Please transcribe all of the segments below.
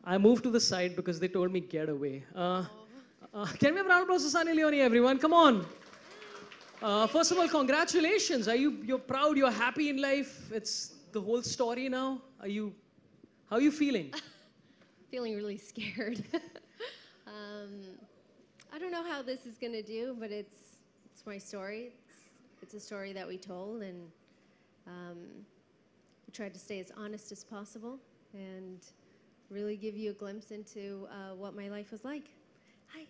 I moved to the side because they told me get away. Can we have a round of applause for Sunny Leone, everyone? Come on. First of all, congratulations. You're proud, you're happy in life. It's the whole story now. How are you feeling? Feeling really scared. I don't know how this is going to do, but it's my story. It's a story that we told, and we tried to stay as honest as possible and really give you a glimpse into what my life was like. Hi.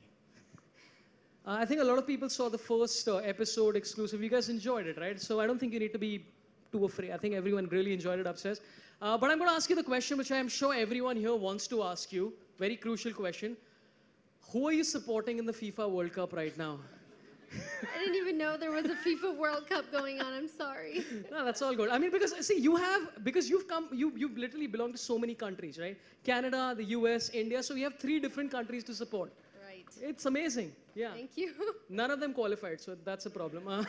I think a lot of people saw the first episode exclusive. You guys enjoyed it, right? So I don't think you need to be too afraid. I think everyone really enjoyed it upstairs. But I'm going to ask you the question which I am sure everyone here wants to ask you. Very crucial question. Who are you supporting in the FIFA World Cup right now? I didn't even know there was a FIFA World Cup going on. I'm sorry. No, that's all good. I mean, because see, you've literally belonged to so many countries, right? Canada, the US, India. So you have 3 different countries to support. Right. It's amazing. Yeah. Thank you. None of them qualified, so that's a problem.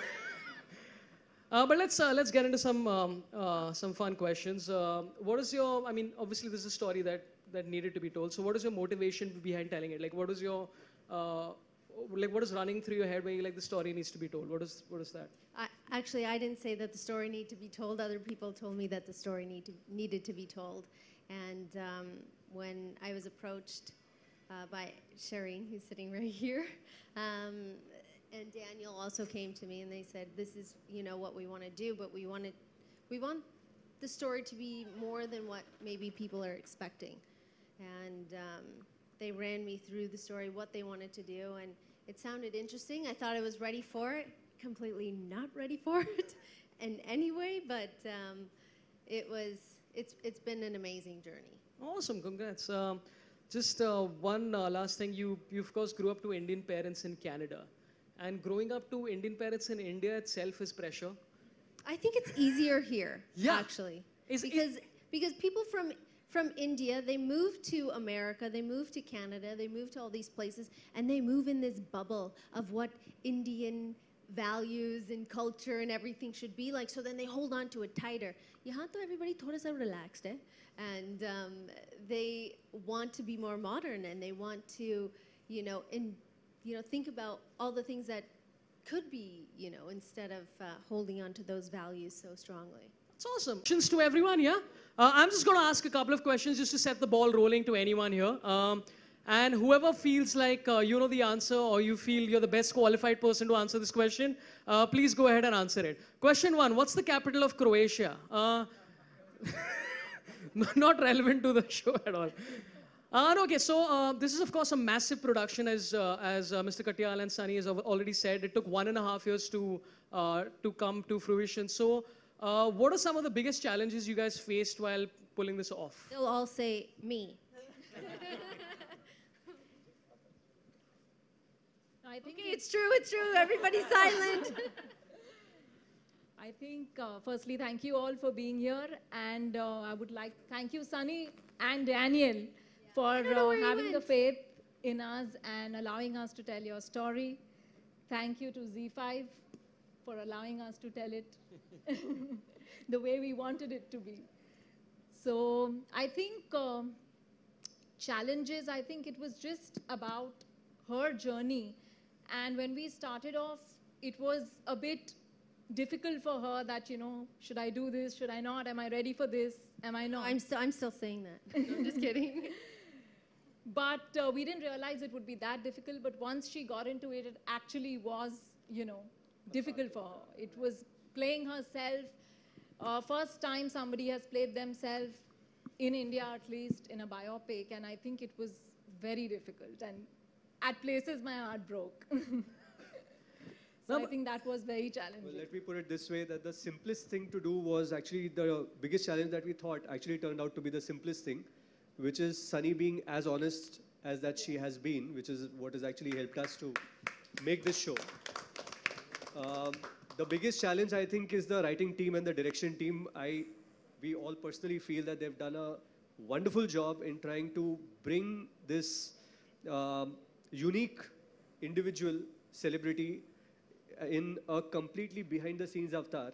But let's get into some fun questions. What is your? I mean, obviously this is a story that needed to be told. So what is your motivation behind telling it? Like, what is your what is running through your head when you like the story needs to be told? What is that? Actually, I didn't say that the story needed to be told. Other people told me that the story needed to be told. And when I was approached by Shireen, who's sitting right here, and Daniel also came to me and they said, "This is what we want to do, but we want the story to be more than what maybe people are expecting." And they ran me through the story, what they wanted to do, and it sounded interesting. I thought I was ready for it. Completely not ready for it in any way, but it's been an amazing journey. Awesome, congrats. Just one last thing. You of course grew up to Indian parents in Canada, and growing up to Indian parents in India itself is pressure. I think it's easier here, actually, because people from India, they move to America, they move to Canada, they move to all these places, and they move in this bubble of what Indian values and culture and everything should be like, so then they hold on to it tighter. Yahan to everybody thoda sa relaxed hai, and they want to be more modern, and they want to, think about all the things that could be, instead of holding on to those values so strongly. That's awesome. Questions to everyone, yeah? I'm just going to ask a couple of questions just to set the ball rolling to anyone here. And whoever feels like you know the answer or you feel you're the best qualified person to answer this question, please go ahead and answer it. Question 1, what's the capital of Croatia? Not relevant to the show at all. Okay, so this is of course a massive production as Mr. Katyal and Sunny has already said. It took 1.5 years to come to fruition. So what are some of the biggest challenges you guys faced while pulling this off? They'll all say me. I think it's true, everybody's silent. I think, firstly, thank you all for being here. And I would like to thank you, Sunny and Daniel, for having the faith in us and allowing us to tell your story. Thank you to Z5 for allowing us to tell it the way we wanted it to be. So I think challenges, I think it was just about her journey. And when we started off, it was a bit difficult for her that, should I do this? Should I not? Am I ready for this? Am I not? I'm still saying that. I'm just kidding. But we didn't realize it would be that difficult. But once she got into it, it actually was, difficult for her. It was playing herself. First time somebody has played themselves, in India at least, in a biopic. And I think it was very difficult. And at places, my heart broke. So I think that was very challenging. Well, let me put it this way, that the simplest thing to do was actually the biggest challenge that we thought actually turned out to be the simplest thing, which is Sunny being as honest as that she has been, which is what has actually helped us to make this show. The biggest challenge, I think, is the writing team and the direction team. We all personally feel that they've done a wonderful job in trying to bring this unique individual celebrity in a completely behind-the-scenes avatar,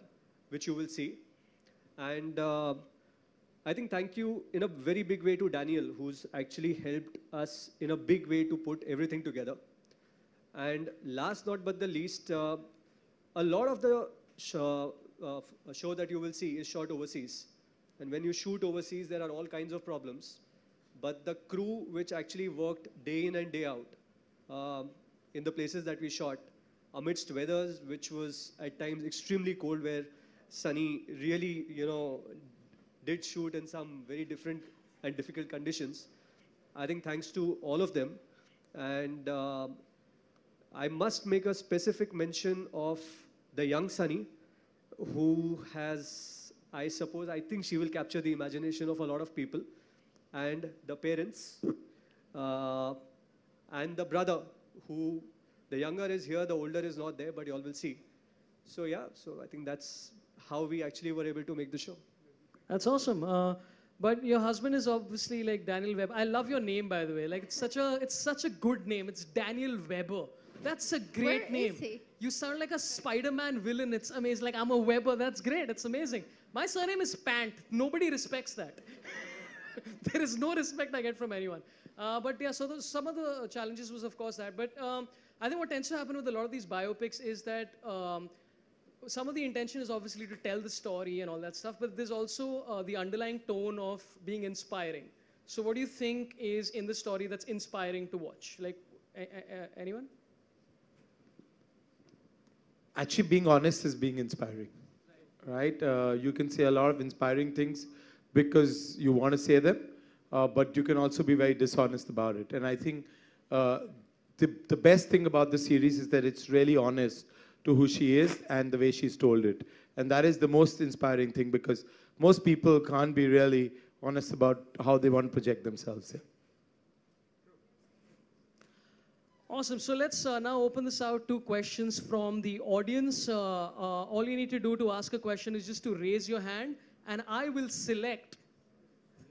which you will see. And I think thank you in a very big way to Daniel, who's actually helped us in a big way to put everything together. And last not but the least, a lot of the show that you will see is shot overseas. And when you shoot overseas, there are all kinds of problems. But the crew, which actually worked day in and day out in the places that we shot, amidst weathers which was at times extremely cold, where Sunny really, did shoot in some very different and difficult conditions. I think thanks to all of them. And I must make a specific mention of the young Sunny, who has, I think she will capture the imagination of a lot of people, and the parents, and the brother, who the younger is here, the older is not there, but you all will see. So yeah, so I think that's how we actually were able to make the show. That's awesome. But your husband is obviously like Daniel Webber. I love your name, by the way. Like it's such a good name. It's Daniel Webber. That's a great name. Where is he? You sound like a Spider-Man villain. It's amazing. Like I'm a Webber. That's great. It's amazing. My surname is Pant. Nobody respects that. There is no respect I get from anyone. But yeah, so some of the challenges was of course that. But I think what tends to happen with a lot of these biopics is that some of the intention is obviously to tell the story and all that stuff, but there's also the underlying tone of being inspiring. So what do you think is in the story that's inspiring to watch? Like, anyone? Actually, being honest is being inspiring, right? You can say a lot of inspiring things because you want to say them, but you can also be very dishonest about it. And I think the best thing about the series is that it's really honest to who she is and the way she's told it. And that is the most inspiring thing, because most people can't be really honest about how they want to project themselves. Yeah. Awesome. So let's now open this out to questions from the audience. All you need to do to ask a question is just to raise your hand, and I will select.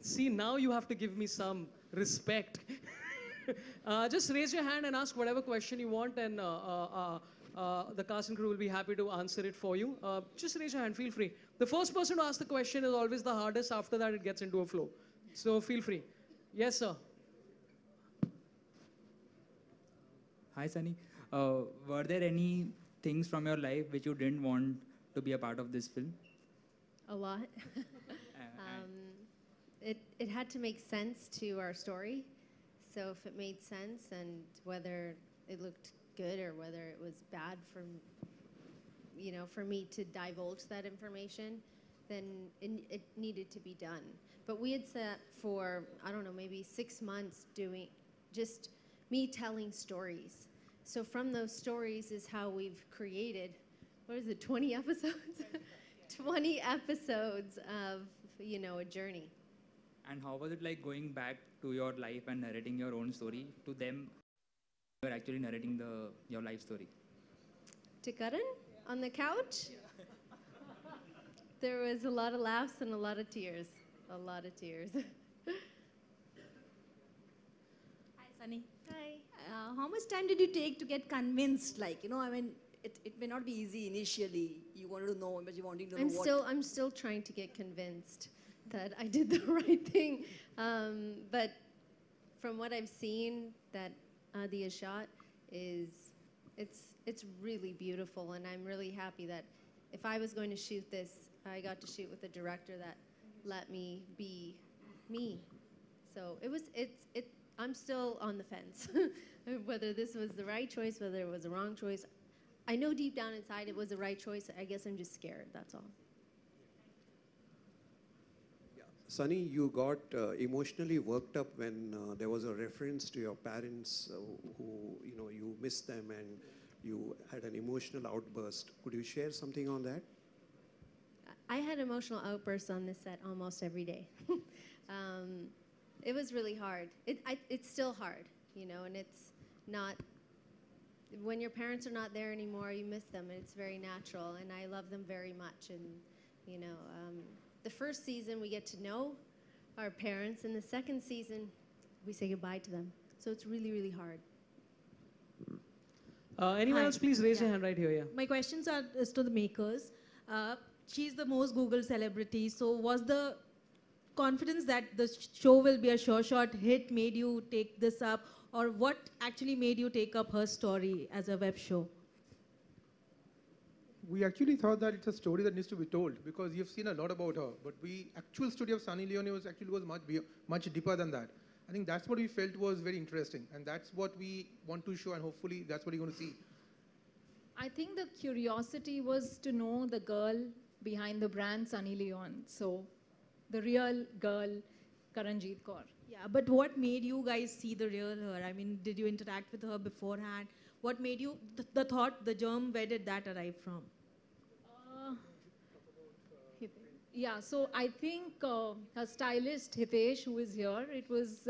See, now you have to give me some respect. Just raise your hand and ask whatever question you want, and the cast and crew will be happy to answer it for you. Just raise your hand, feel free. The first person to ask the question is always the hardest. After that, it gets into a flow. So feel free. Yes, sir. Hi, Sunny. Were there any things from your life which you didn't want to be a part of this film? A lot. It had to make sense to our story. So if it made sense, and whether it looked good or whether it was bad for me to divulge that information, then it needed to be done. But we had sat for, I don't know, maybe 6 months doing just me telling stories. So from those stories is how we've created, 20 episodes? 20 episodes of, a journey. And how was it like going back to your life and narrating your own story to them? You were actually narrating your life story. To Karan? On the couch? There was a lot of laughs and a lot of tears. A lot of tears. Hi, Sunny. Hi. How much time did you take to get convinced? It may not be easy initially. You wanted to know, but you wanted to know I'm still trying to get convinced that I did the right thing. But from what I've seen that Adi has shot it's really beautiful, and I'm really happy that if I was going to shoot this, I got to shoot with a director that let me be me. So I'm still on the fence whether this was the right choice, whether it was the wrong choice. I know deep down inside it was the right choice. I guess I'm just scared, that's all. Sunny, you got emotionally worked up when there was a reference to your parents who, you missed them and you had an emotional outburst. Could you share something on that? I had emotional outbursts on this set almost every day. It was really hard. It's still hard, and it's not, when your parents are not there anymore, you miss them, and it's very natural, and I love them very much. And, the first season, we get to know our parents. In the second season, we say goodbye to them. So it's really, really hard. Anyone Hi. else, please raise your Yeah. hand right here. Yeah. My questions is to the makers. She's the most Googled celebrity. So was the confidence that the show will be a sure shot hit made you take this up, or what actually made you take up her story as a web show? We actually thought that it's a story that needs to be told because you've seen a lot about her, but actual story of Sunny Leone was much deeper than that. I think that's what we felt was very interesting, and that's what we want to show, and hopefully that's what you're going to see. I think the curiosity was to know the girl behind the brand Sunny Leone. So the real girl, Karenjit Kaur. Yeah, but what made you guys see the real her? I mean, did you interact with her beforehand? What made you, the thought, the germ, where did that arrive from? Yeah, so I think her stylist, Hitesh, who is here, it was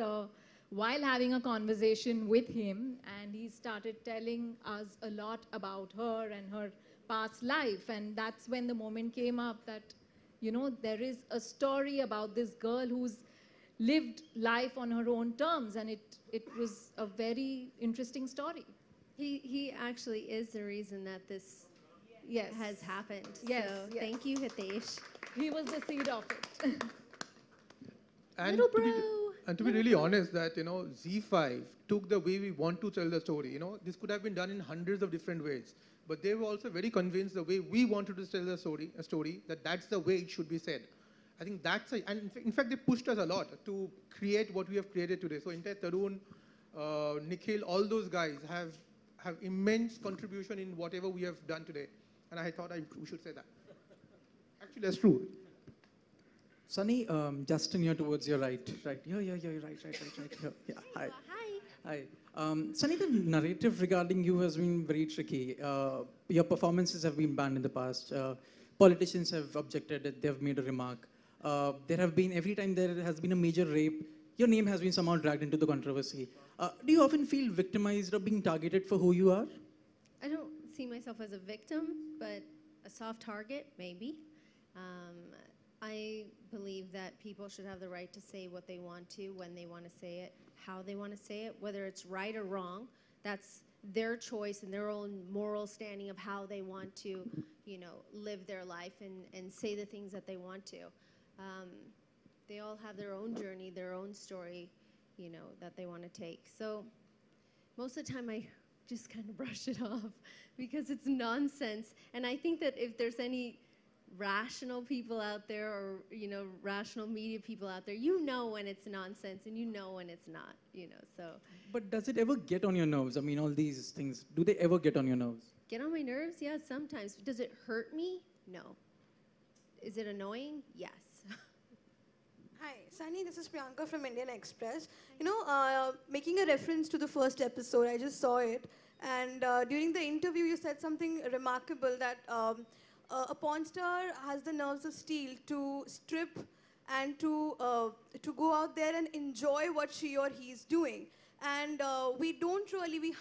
while having a conversation with him, and he started telling us a lot about her and her past life. And that's when the moment came up that, you know, there is a story about this girl who's lived life on her own terms, and it was a very interesting story. He actually is the reason that this has happened. Yes, so yes. Thank you, Hitesh. He was the seed of it. And Little to be, bro. and to be really honest, that Z5 took the way we want to tell the story. This could have been done in hundreds of different ways, but they were also very convinced the way we wanted to tell the story, that's the way it should be said. I think and in fact they pushed us a lot to create what we have created today. So entire Tarun, Nikhil, all those guys have immense contribution in whatever we have done today, and I thought we should say that. Actually, that's true. Sunny, Justin here towards your right. Right. Yeah, right here. Yeah, hi. Hi. Hi. Sunny, the narrative regarding you has been very tricky. Your performances have been banned in the past. Politicians have objected, they have made a remark. There have been, every time there has been a major rape, your name has been somehow dragged into the controversy. Do you often feel victimized or being targeted for who you are? I don't see myself as a victim, but a soft target, maybe. I believe that people should have the right to say what they want to, when they want to say it, how they want to say it, whether it's right or wrong. That's their choice and their own moral standing of how they want to, live their life and say the things that they want to. They all have their own journey, their own story, that they want to take. So most of the time I just kind of brush it off because it's nonsense. And I think that if there's any rational people out there or, rational media people out there, when it's nonsense and when it's not, so. But does it ever get on your nerves? I mean, all these things, do they ever get on your nerves? Get on my nerves? Yeah, sometimes. Does it hurt me? No. Is it annoying? Yes. Hi, Sunny, this is Priyanka from Indian Express. Making a reference to the first episode, I just saw it. And during the interview, you said something remarkable that a porn star has the nerves of steel to strip and to go out there and enjoy what she or he is doing. And we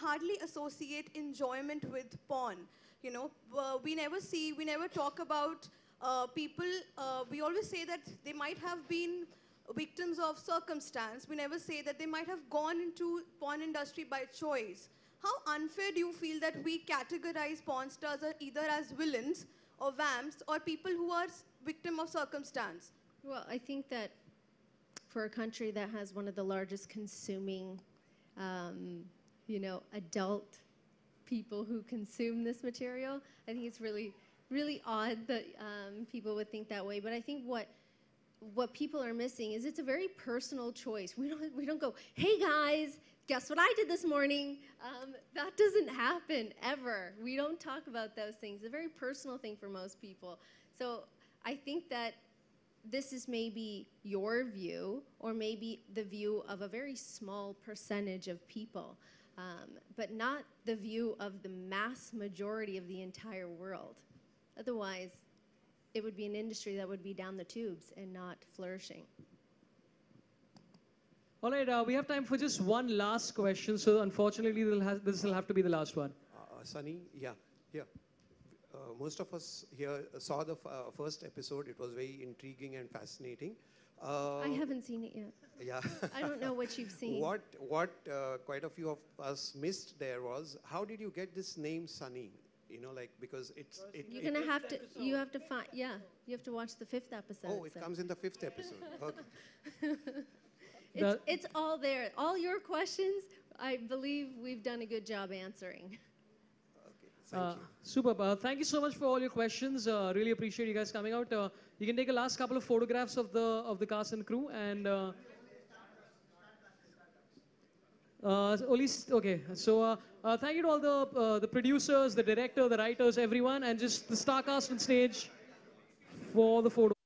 hardly associate enjoyment with porn. We never talk about people, we always say that they might have been victims of circumstance. We never say that they might have gone into porn industry by choice. How unfair do you feel that we categorize porn stars either as villains or vamps or people who are victim of circumstance? Well, I think that for a country that has one of the largest consuming, adult people who consume this material, I think it's really, really odd that people would think that way. But I think what people are missing is it's a very personal choice. We don't go, hey guys, guess what I did this morning? That doesn't happen ever. We don't talk about those things. It's a very personal thing for most people. So I think that this is maybe your view or maybe the view of a very small percentage of people, but not the view of the mass majority of the entire world. Otherwise, it would be an industry that would be down the tubes and not flourishing. All right, we have time for just one last question. So unfortunately, this will have to be the last one. Sunny, yeah. Most of us here saw the first episode. It was very intriguing and fascinating. I haven't seen it yet. Yeah. I don't know what you've seen. What quite a few of us missed there was, how did you get this name Sunny? You know, like, because it's... You're gonna have to, you have to find, yeah, you have to watch the 5th episode. Oh, it so. comes in the 5th episode. Okay. It's all there. All your questions, I believe we've done a good job answering. Thank you. Super. Thank you so much for all your questions. Really appreciate you guys coming out. You can take a last couple of photographs of the cast and crew and. Okay. So thank you to all the producers, the director, the writers, everyone, and just the star cast on stage for the photo.